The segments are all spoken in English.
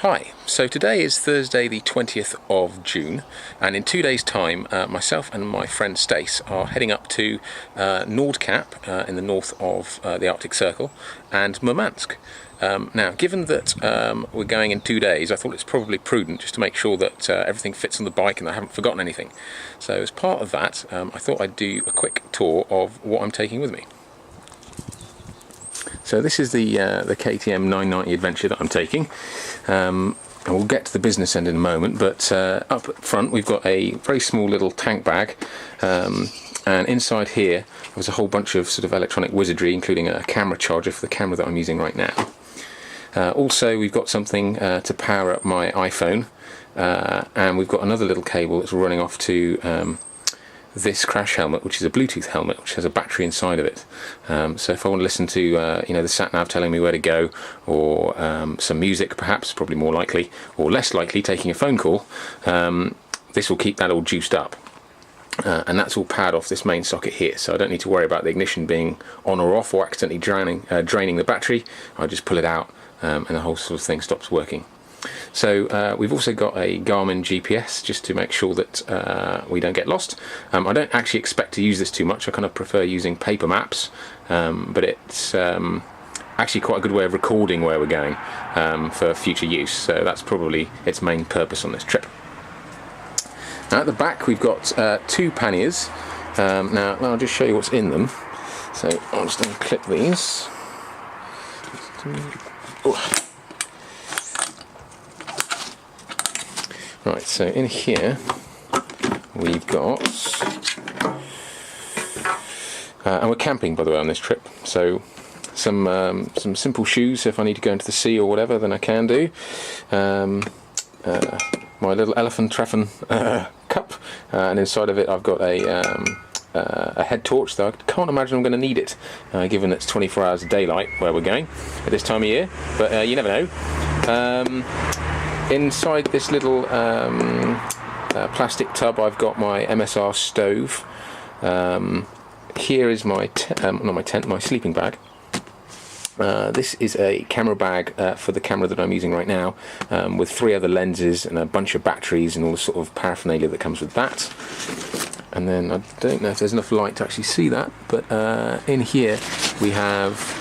Hi, so today is Thursday the 20th of June, and in 2 days time myself and my friend Stace are heading up to Nordkapp in the north of the Arctic Circle and Murmansk. Now, given that we're going in 2 days, I thought it's probably prudent just to make sure that everything fits on the bike and I haven't forgotten anything. So as part of that, I thought I'd do a quick tour of what I'm taking with me. So this is the KTM 990 Adventure that I'm taking. And we'll get to the business end in a moment, but up front we've got a very small little tank bag, and inside here there's a whole bunch of sort of electronic wizardry, including a camera charger for the camera that I'm using right now. Also, we've got something to power up my iPhone, and we've got another little cable that's running off to this crash helmet, which is a Bluetooth helmet which has a battery inside of it. So if I want to listen to the sat-nav telling me where to go, or some music perhaps, probably more likely, or less likely taking a phone call, this will keep that all juiced up. And that's all powered off this main socket here, so I don't need to worry about the ignition being on or off or accidentally draining the battery. I just pull it out and the whole sort of thing stops working. So we've also got a Garmin GPS just to make sure that we don't get lost. I don't actually expect to use this too much. I kind of prefer using paper maps, but it's actually quite a good way of recording where we're going for future use, so that's probably its main purpose on this trip. Now at the back we've got two panniers. Now I'll just show you what's in them. So I'll just unclip these. Oh. Right, so in here we've got, and we're camping by the way on this trip, so some simple shoes if I need to go into the sea or whatever, then I can do. My little elephant treffen cup, and inside of it I've got a head torch, though I can't imagine I'm going to need it, given it's 24 hours of daylight where we're going at this time of year, but you never know. Inside this little plastic tub I've got my MSR stove. Here is my my sleeping bag. This is a camera bag for the camera that I'm using right now, with 3 other lenses and a bunch of batteries and all the sort of paraphernalia that comes with that. And then I don't know if there's enough light to actually see that, but in here we have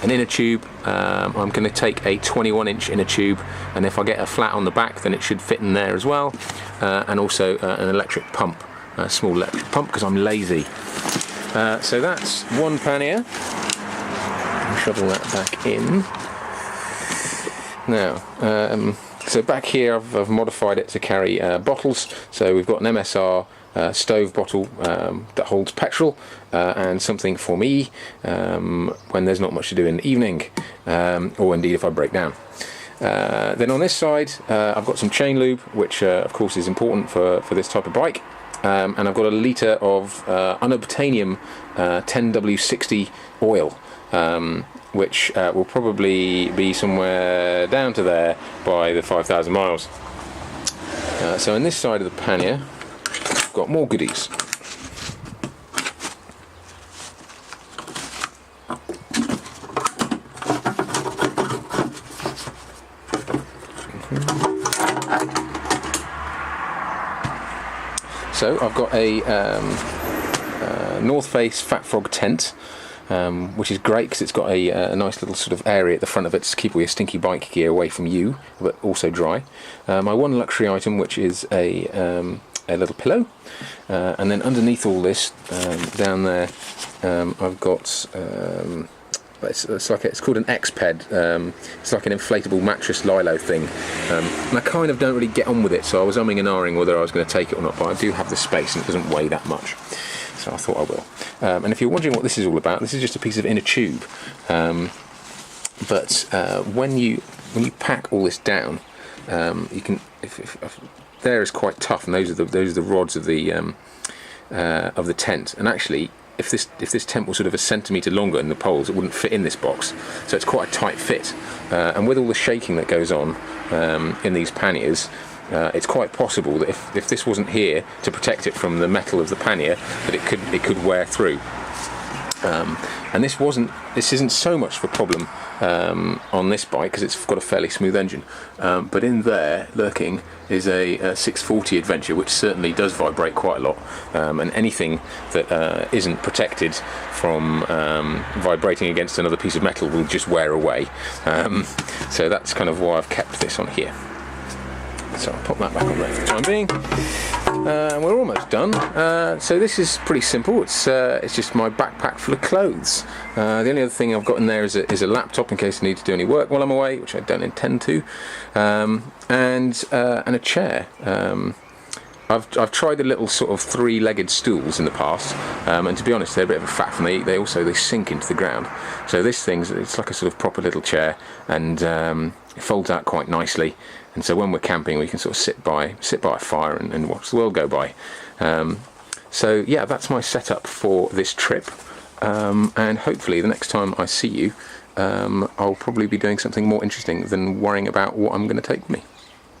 an inner tube. I'm going to take a 21-inch inner tube, and if I get a flat on the back then it should fit in there as well, and also an electric pump, a small electric pump because I'm lazy. So that's one pannier. I'll shovel that back in. Now, so back here I've modified it to carry bottles, so we've got an MSR stove bottle that holds petrol, and something for me when there's not much to do in the evening, or indeed if I break down. Then on this side I've got some chain lube, which of course is important for this type of bike, and I've got a litre of unobtainium 10W60 oil, which will probably be somewhere down to there by the 5,000 miles. So in this side of the pannier I've got more goodies. So I've got a North Face Fat Frog tent, which is great because it's got a nice little sort of area at the front of it to keep all your stinky bike gear away from you, but also dry. My one luxury item, which is a little pillow, and then underneath all this, down there, I've got it's called an X-Ped. It's like an inflatable mattress Lilo thing, and I kind of don't really get on with it, so I was umming and ahhing whether I was going to take it or not, but I do have the space and it doesn't weigh that much, so I thought I will. And if you're wondering what this is all about, this is just a piece of inner tube, but when you pack all this down, you can, if there is quite tough, and those are the rods of the tent, and actually if this tent was sort of a centimetre longer than the poles, it wouldn't fit in this box, so it's quite a tight fit, and with all the shaking that goes on in these panniers, it's quite possible that if this wasn't here to protect it from the metal of the pannier, that it could wear through. And this isn't so much of a problem on this bike because it's got a fairly smooth engine, but in there lurking is a 640 Adventure, which certainly does vibrate quite a lot, and anything that isn't protected from vibrating against another piece of metal will just wear away. So that's kind of why I've kept this on here. So I'll pop that back on there for the time being. And we're almost done. So this is pretty simple. It's just my backpack full of clothes. The only other thing I've got in there is a laptop in case I need to do any work while I'm away, which I don't intend to, and a chair. I've tried the little sort of three-legged stools in the past, and to be honest, they're a bit of a faff, and they sink into the ground. So this it's like a sort of proper little chair, and it folds out quite nicely. And so when we're camping, we can sort of sit by a fire and watch the world go by. So yeah, that's my setup for this trip, and hopefully the next time I see you, I'll probably be doing something more interesting than worrying about what I'm going to take with me.